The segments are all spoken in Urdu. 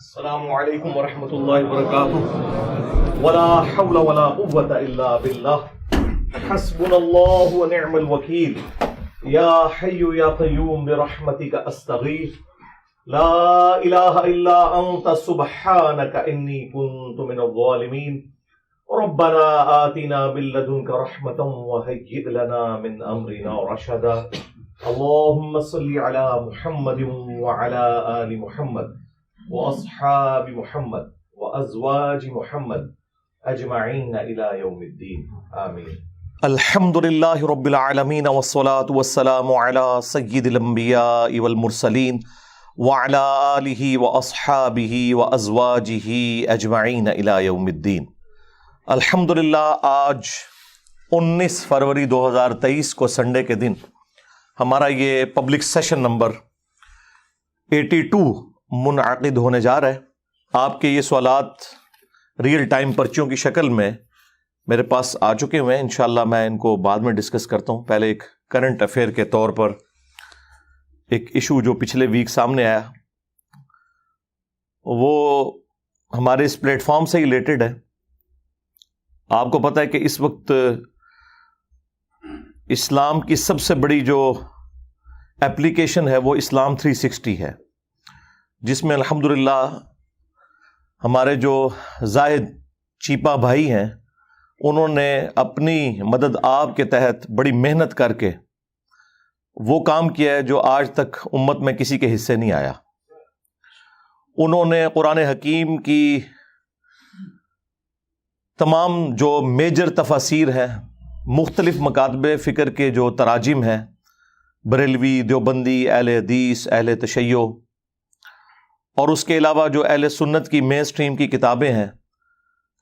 السلام علیکم ورحمۃ اللہ وبرکاتہ ولا حول ولا قوة الا باللہ حسبنا اللہ ونعم الوکیل یا حی یا قیوم برحمتک استغیث لا الہ الا انت سبحانک انی کنت من الظالمین ربنا آتنا من لدنک رحمتا وہیئ لنا من امرنا رشدا اللہم صل علی محمد وعلی آل محمد واصحاب محمد وازواج محمد اجمعین الى یوم الدین آمین. الحمد للہ رب العالمین والصلاة والسلام علی سید الانبیاء والمرسلین وعلی آلہ واصحابہ وازواجہ اجمعین الى یوم الدین. الحمد للہ آج 19 فروری 2023 کو سنڈے کے دن ہمارا یہ پبلک سیشن نمبر 82 منعقد ہونے جا رہا ہے. آپ کے یہ سوالات ریئل ٹائم پرچیوں کی شکل میں میرے پاس آ چکے ہوئے ہیں. انشاءاللہ میں ان کو بعد میں ڈسکس کرتا ہوں. پہلے ایک کرنٹ افیئر کے طور پر ایک ایشو جو پچھلے ویک سامنے آیا وہ ہمارے اس پلیٹ فارم سے ریلیٹڈ ہے. آپ کو پتہ ہے کہ اس وقت اسلام کی سب سے بڑی جو ایپلیکیشن ہے وہ اسلام 360 ہے، جس میں الحمدللہ ہمارے جو زاہد چیپا بھائی ہیں انہوں نے اپنی مدد آپ کے تحت بڑی محنت کر کے وہ کام کیا ہے جو آج تک امت میں کسی کے حصے نہیں آیا. انہوں نے قرآن حکیم کی تمام جو میجر تفاسیر ہیں، مختلف مکاتب فکر کے جو تراجم ہیں، بریلوی، دیوبندی، اہل حدیث، اہل تشیع، اور اس کے علاوہ جو اہل سنت کی مین سٹریم کی کتابیں ہیں،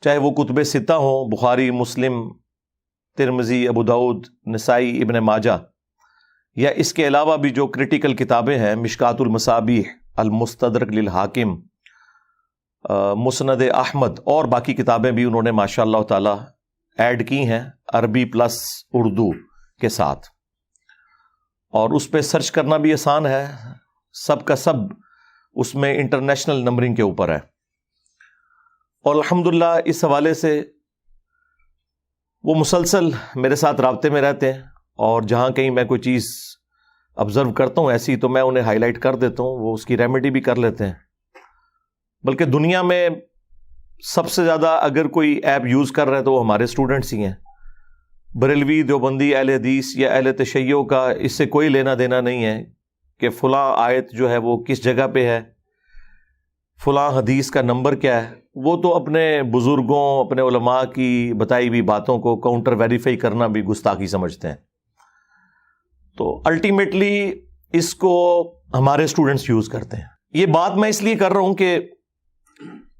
چاہے وہ کتب ستہ ہوں، بخاری، مسلم، ترمذی، ابو داؤد، نسائی، ابن ماجہ، یا اس کے علاوہ بھی جو کریٹیکل کتابیں ہیں، مشکات المصابیح، المستدرک للحاکم، مسند احمد، اور باقی کتابیں بھی انہوں نے ماشاء اللہ تعالی ایڈ کی ہیں عربی پلس اردو کے ساتھ. اور اس پہ سرچ کرنا بھی آسان ہے، سب کا سب اس میں انٹرنیشنل نمبرنگ کے اوپر ہے. اور الحمدللہ اس حوالے سے وہ مسلسل میرے ساتھ رابطے میں رہتے ہیں، اور جہاں کہیں میں کوئی چیز آبزرو کرتا ہوں ایسی تو میں انہیں ہائی لائٹ کر دیتا ہوں، وہ اس کی ریمیڈی بھی کر لیتے ہیں. بلکہ دنیا میں سب سے زیادہ اگر کوئی ایپ یوز کر رہے ہیں تو وہ ہمارے اسٹوڈنٹس ہی ہیں. بریلوی، دیوبندی، اہل حدیث یا اہل تشیع کا اس سے کوئی لینا دینا نہیں ہے کہ فلاں آیت جو ہے وہ کس جگہ پہ ہے، فلاں حدیث کا نمبر کیا ہے. وہ تو اپنے بزرگوں، اپنے علماء کی بتائی ہوئی باتوں کو کاؤنٹر ویریفائی کرنا بھی گستاخی سمجھتے ہیں. تو الٹیمیٹلی اس کو ہمارے اسٹوڈنٹس یوز کرتے ہیں. یہ بات میں اس لیے کر رہا ہوں کہ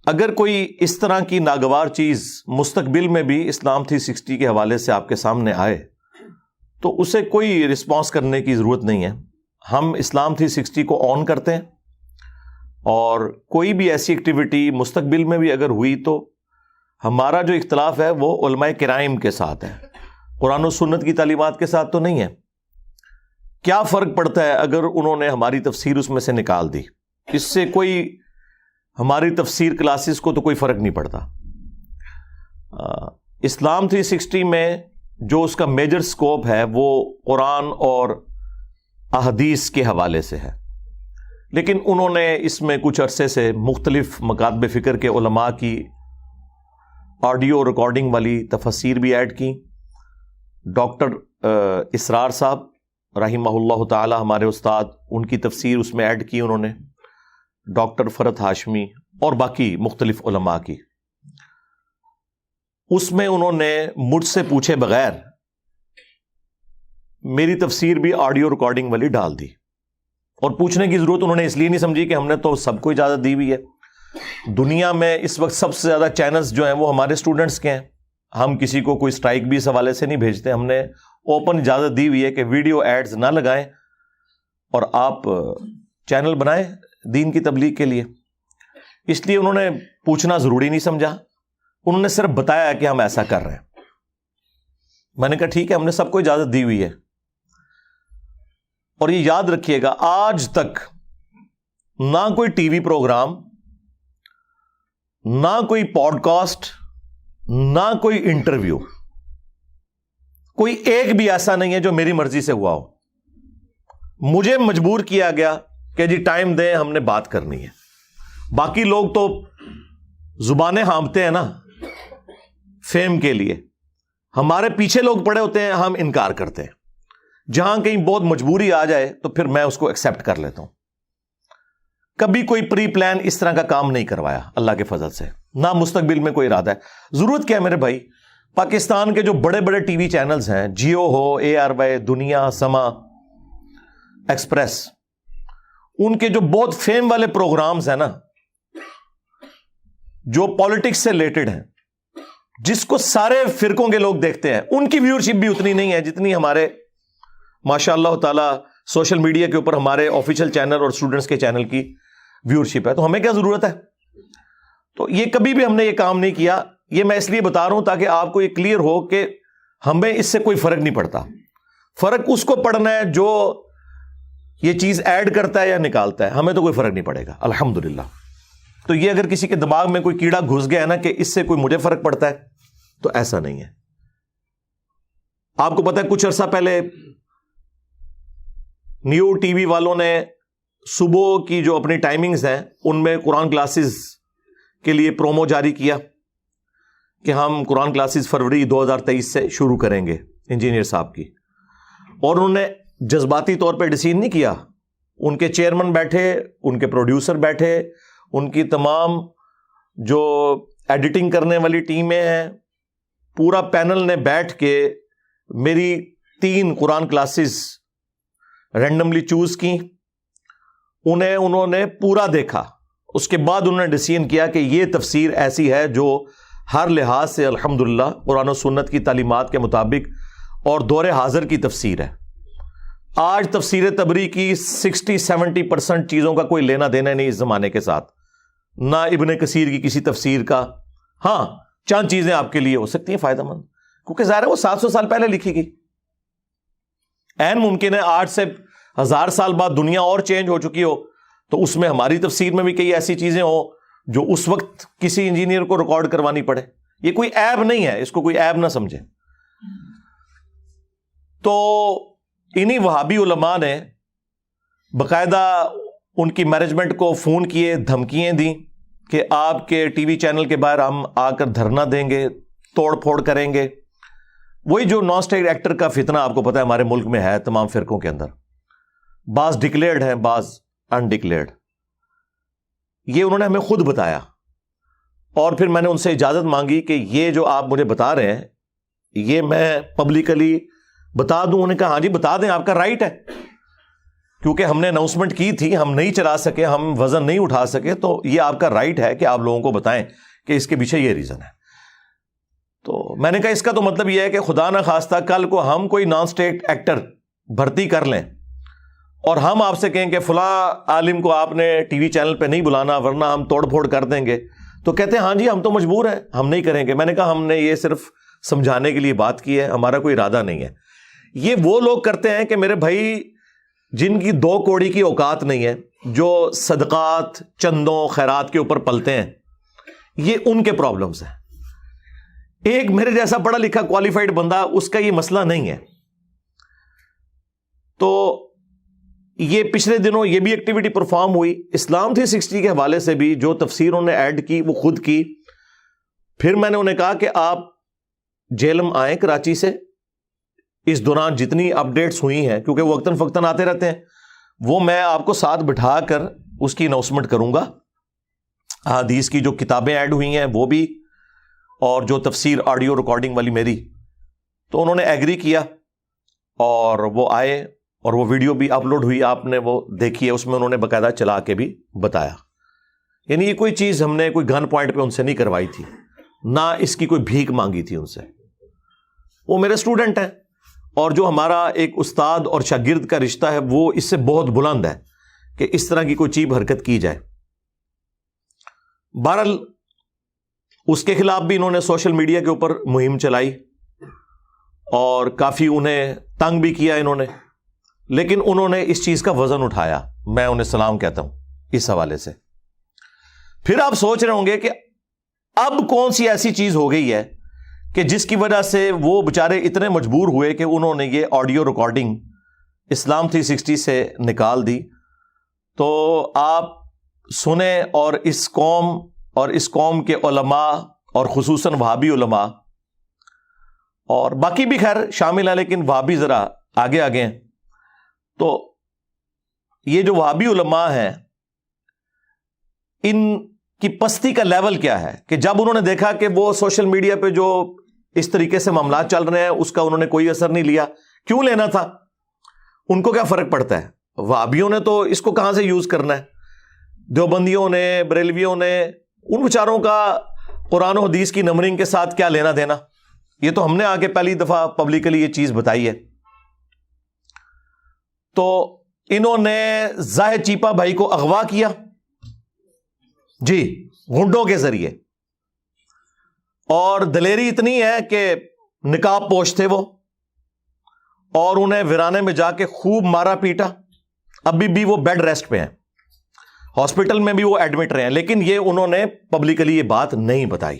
اگر کوئی اس طرح کی ناگوار چیز مستقبل میں بھی اسلام 360 کے حوالے سے آپ کے سامنے آئے تو اسے کوئی رسپانس کرنے کی ضرورت نہیں ہے. ہم اسلام 360 کو آن کرتے ہیں، اور کوئی بھی ایسی ایکٹیویٹی مستقبل میں بھی اگر ہوئی تو ہمارا جو اختلاف ہے وہ علماء کرام کے ساتھ ہے، قرآن و سنت کی تعلیمات کے ساتھ تو نہیں ہے. کیا فرق پڑتا ہے اگر انہوں نے ہماری تفسیر اس میں سے نکال دی؟ اس سے کوئی ہماری تفسیر کلاسز کو تو کوئی فرق نہیں پڑتا. اسلام 360 میں جو اس کا میجر سکوپ ہے وہ قرآن اور احادیث کے حوالے سے ہے، لیکن انہوں نے اس میں کچھ عرصے سے مختلف مکاتب فکر کے علماء کی آڈیو ریکارڈنگ والی تفاسیر بھی ایڈ کی. ڈاکٹر اسرار صاحب رحمہ اللہ تعالی ہمارے استاد، ان کی تفسیر اس میں ایڈ کی انہوں نے، ڈاکٹر فرت ہاشمی اور باقی مختلف علماء کی. اس میں انہوں نے مجھ سے پوچھے بغیر میری تفسیر بھی آڈیو ریکارڈنگ والی ڈال دی. اور پوچھنے کی ضرورت انہوں نے اس لیے نہیں سمجھی کہ ہم نے تو سب کو اجازت دی ہوئی ہے. دنیا میں اس وقت سب سے زیادہ چینلز جو ہیں وہ ہمارے اسٹوڈنٹس کے ہیں. ہم کسی کو کوئی اسٹرائک بھی اس حوالے سے نہیں بھیجتے. ہم نے اوپن اجازت دی ہوئی ہے کہ ویڈیو ایڈز نہ لگائیں اور آپ چینل بنائیں دین کی تبلیغ کے لیے. اس لیے انہوں نے پوچھنا ضروری نہیں سمجھا، انہوں نے صرف بتایا کہ ہم ایسا کر رہے ہیں. میں نے کہا ٹھیک ہے، ہم نے سب کو اجازت دی ہوئی ہے. اور یہ یاد رکھیے گا، آج تک نہ کوئی ٹی وی پروگرام نہ کوئی پوڈ کاسٹ, نہ کوئی انٹرویو, کوئی ایک بھی ایسا نہیں ہے جو میری مرضی سے ہوا ہو. مجھے مجبور کیا گیا کہ جی ٹائم دیں, ہم نے بات کرنی ہے. باقی لوگ تو زبانیں ہانپتے ہیں نا فیم کے لیے, ہمارے پیچھے لوگ پڑے ہوتے ہیں, ہم انکار کرتے ہیں. جہاں کہیں بہت مجبوری آ جائے تو پھر میں اس کو ایکسپٹ کر لیتا ہوں. کبھی کوئی پری پلان اس طرح کا کام نہیں کروایا اللہ کے فضل سے, نہ مستقبل میں کوئی ارادہ ہے. ضرورت کیا ہے میرے بھائی, پاکستان کے جو بڑے بڑے ٹی وی چینلز ہیں, جیو ہو, ARY, دنیا, سما, ایکسپریس, ان کے جو بہت فیم والے پروگرامز ہیں نا, جو پالیٹکس سے ریلیٹڈ ہیں, جس کو سارے فرقوں کے لوگ دیکھتے ہیں, ان کی ویورشپ بھی اتنی نہیں ہے جتنی ہمارے ماشاء اللہ تعالی سوشل میڈیا کے اوپر ہمارے آفیشیل چینل اور اسٹوڈنٹس کے چینل کی ویورشپ ہے. تو ہمیں کیا ضرورت ہے؟ تو یہ کبھی بھی ہم نے یہ کام نہیں کیا. یہ میں اس لیے بتا رہا ہوں تاکہ آپ کو یہ کلیئر ہو کہ ہمیں اس سے کوئی فرق نہیں پڑتا. فرق اس کو پڑنا ہے جو یہ چیز ایڈ کرتا ہے یا نکالتا ہے, ہمیں تو کوئی فرق نہیں پڑے گا الحمدللہ. تو یہ اگر کسی کے دماغ میں کوئی کیڑا گھس گیا ہے نا کہ اس سے کوئی مجھے فرق پڑتا ہے, تو ایسا نہیں ہے. آپ کو پتا ہے کچھ عرصہ پہلے نیو ٹی وی والوں نے صبح کی جو اپنی ٹائمنگز ہیں ان میں قرآن کلاسز کے لیے پرومو جاری کیا کہ ہم قرآن کلاسز فروری 2023 سے شروع کریں گے انجینئر صاحب کی. اور انہوں نے جذباتی طور پہ ڈیسیژن نہیں کیا. ان کے چیئرمین بیٹھے, ان کے پروڈیوسر بیٹھے, ان کی تمام جو ایڈیٹنگ کرنے والی ٹیمیں ہیں, پورا پینل نے بیٹھ کے میری 3 قرآن کلاسز رینڈملی چوز کی. انہوں نے پورا دیکھا. اس کے بعد انہوں نے ڈیسیژن کیا کہ یہ تفسیر ایسی ہے جو ہر لحاظ سے الحمدللہ قرآن و سنت کی تعلیمات کے مطابق اور دور حاضر کی تفسیر ہے. آج تفسیر تبری کی 60-70% چیزوں کا کوئی لینا دینا نہیں اس زمانے کے ساتھ, نہ ابن کثیر کی کسی تفسیر کا. ہاں چند چیزیں آپ کے لیے ہو سکتی ہیں فائدہ مند, کیونکہ ظاہر ہے وہ 700 سال پہلے لکھی گئی. این ممکن ہے 8 سے 1000 سال بعد دنیا اور چینج ہو چکی ہو, تو اس میں ہماری تفسیر میں بھی کئی ایسی چیزیں ہوں جو اس وقت کسی انجینئر کو ریکارڈ کروانی پڑے. یہ کوئی عیب نہیں ہے, اس کو کوئی عیب نہ سمجھے. تو انہی وہابی علماء نے باقاعدہ ان کی مینجمنٹ کو فون کیے, دھمکیاں دیں کہ آپ کے ٹی وی چینل کے باہر ہم آ کر دھرنا دیں گے, توڑ پھوڑ کریں گے. وہی جو نان اسٹیٹ ایکٹر کا فتنہ آپ کو پتا ہے ہمارے ملک میں ہے تمام فرقوں کے اندر. بعض ڈکلیئرڈ ہیں, بعض انڈکلیئرڈ. یہ انہوں نے ہمیں خود بتایا, اور پھر میں نے ان سے اجازت مانگی کہ یہ جو آپ مجھے بتا رہے ہیں یہ میں پبلکلی بتا دوں. انہوں نے کہا ہاں جی بتا دیں, آپ کا رائٹ ہے, کیونکہ ہم نے اناؤنسمنٹ کی تھی, ہم نہیں چلا سکے, ہم وزن نہیں اٹھا سکے, تو یہ آپ کا رائٹ ہے کہ آپ لوگوں کو بتائیں کہ اس کے پیچھے یہ ریزن ہے. تو میں نے کہا اس کا تو مطلب یہ ہے کہ خدا نہ خواستہ کل کو ہم کوئی نان اسٹیٹ ایکٹر بھرتی کر لیں اور ہم آپ سے کہیں کہ فلاں عالم کو آپ نے ٹی وی چینل پہ نہیں بلانا ورنہ ہم توڑ پھوڑ کر دیں گے, تو کہتے ہیں ہاں جی ہم تو مجبور ہیں, ہم نہیں کریں گے. میں نے کہا ہم نے یہ صرف سمجھانے کے لیے بات کی ہے, ہمارا کوئی ارادہ نہیں ہے. یہ وہ لوگ کرتے ہیں کہ میرے بھائی جن کی 2 کوڑی کی اوقات نہیں ہے, جو صدقات, چندوں, خیرات کے اوپر پلتے ہیں, یہ ان کے پرابلمز ہیں. ایک میرے جیسا پڑھا لکھا کوالیفائڈ بندہ, اس کا یہ مسئلہ نہیں ہے. تو یہ پچھلے دنوں یہ بھی ایکٹیویٹی پرفارم ہوئی اسلام 360 کے حوالے سے بھی, جو تفسیر انہوں نے ایڈ کی وہ خود کی. پھر میں نے انہیں کہا کہ آپ جیلم آئیں کراچی سے, اس دوران جتنی اپڈیٹس ہوئی ہیں, کیونکہ وہ وقتاً فوقتاً آتے رہتے ہیں, وہ میں آپ کو ساتھ بٹھا کر اس کی اناؤنسمنٹ کروں گا. حدیث کی جو کتابیں ایڈ ہوئی ہیں وہ بھی, اور جو تفسیر آڈیو ریکارڈنگ والی میری. تو انہوں نے ایگری کیا اور وہ آئے, اور وہ ویڈیو بھی اپلوڈ ہوئی, آپ نے وہ دیکھی ہے, اس میں انہوں نے باقاعدہ چلا کے بھی بتایا. یعنی یہ کوئی چیز ہم نے کوئی گن پوائنٹ پہ ان سے نہیں کروائی تھی, نہ اس کی کوئی بھیک مانگی تھی ان سے. وہ میرے اسٹوڈنٹ ہیں, اور جو ہمارا ایک استاد اور شاگرد کا رشتہ ہے وہ اس سے بہت بلند ہے کہ اس طرح کی کوئی چیز حرکت کی جائے. بہرحال اس کے خلاف بھی انہوں نے سوشل میڈیا کے اوپر مہم چلائی اور کافی انہیں تنگ بھی کیا انہوں نے, لیکن انہوں نے اس چیز کا وزن اٹھایا. میں انہیں سلام کہتا ہوں اس حوالے سے. پھر آپ سوچ رہے ہوں گے کہ اب کون سی ایسی چیز ہو گئی ہے کہ جس کی وجہ سے وہ بےچارے اتنے مجبور ہوئے کہ انہوں نے یہ آڈیو ریکارڈنگ اسلام 360 سے نکال دی؟ تو آپ سنیں، اور اس قوم کے علماء اور خصوصاً وہابی علماء اور باقی بھی خیر شامل ہیں، لیکن وہابی ذرا آگے آگے ہیں. تو یہ جو وہابی علماء ہیں ان کی پستی کا لیول کیا ہے کہ جب انہوں نے دیکھا کہ وہ سوشل میڈیا پہ جو اس طریقے سے معاملات چل رہے ہیں اس کا انہوں نے کوئی اثر نہیں لیا. کیوں لینا تھا؟ ان کو کیا فرق پڑتا ہے؟ وہابیوں نے تو اس کو کہاں سے یوز کرنا ہے؟ دیوبندیوں نے، بریلویوں نے، ان بیچاروں کا قرآن و حدیث کی نمبرنگ کے ساتھ کیا لینا دینا؟ یہ تو ہم نے آگے پہلی دفعہ پبلکلی یہ چیز بتائی ہے. تو انہوں نے زاہد چیپا بھائی کو اغوا کیا جی غنڈوں کے ذریعے، اور دلیری اتنی ہے کہ نقاب پوش تھے وہ، اور انہیں ویرانے میں جا کے خوب مارا پیٹا. ابھی بھی وہ بیڈ ریسٹ پہ ہیں، ہاسپٹل میں بھی وہ ایڈمٹ رہے ہیں، لیکن یہ انہوں نے پبلکلی یہ بات نہیں بتائی.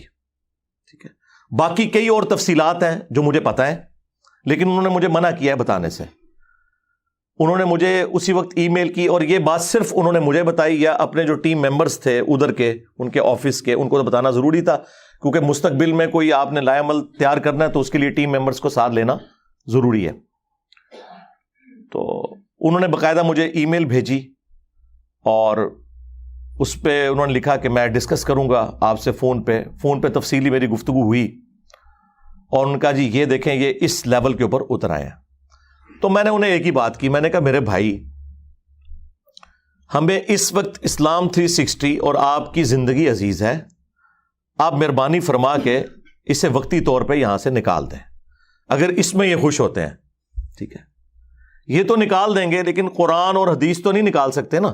ٹھیک ہے، باقی کئی اور تفصیلات ہیں جو مجھے پتہ ہے، لیکن انہوں نے مجھے منع کیا ہے بتانے سے. انہوں نے مجھے اسی وقت ای میل کی، اور یہ بات صرف انہوں نے مجھے بتائی یا اپنے جو ٹیم ممبرز تھے ادھر کے، ان کے آفس کے، ان کو تو بتانا ضروری تھا، کیونکہ مستقبل میں کوئی آپ نے لائے عمل تیار کرنا ہے تو اس کے لیے ٹیم ممبرز کو ساتھ لینا ضروری ہے. تو انہوں نے باقاعدہ مجھے ای میل بھیجی، اور اس پہ انہوں نے لکھا کہ میں ڈسکس کروں گا آپ سے فون پہ تفصیلی میری گفتگو ہوئی، اور ان کا جی یہ دیکھیں یہ اس لیول کے اوپر اتر آئے ہیں. تو میں نے انہیں ایک ہی بات کی، میں نے کہا میرے بھائی ہمیں اس وقت اسلام 360 اور آپ کی زندگی عزیز ہے، آپ مہربانی فرما کے اسے وقتی طور پہ یہاں سے نکال دیں اگر اس میں یہ خوش ہوتے ہیں. ٹھیک ہے، یہ تو نکال دیں گے، لیکن قرآن اور حدیث تو نہیں نکال سکتے نا.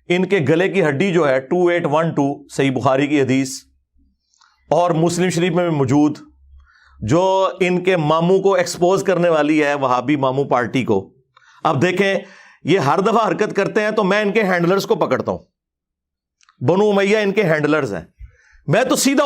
ان کے گلے کی ہڈی جو ہے 2812 صحیح بخاری کی حدیث اور مسلم شریف میں بھی موجود، جو ان کے ماموں کو ایکسپوز کرنے والی ہے، وہابی ماموں پارٹی کو. اب دیکھیں یہ ہر دفعہ حرکت کرتے ہیں تو میں ان کے ہینڈلرز کو پکڑتا ہوں. بنو امیہ ان کے ہینڈلرز ہیں. میں تو سیدھا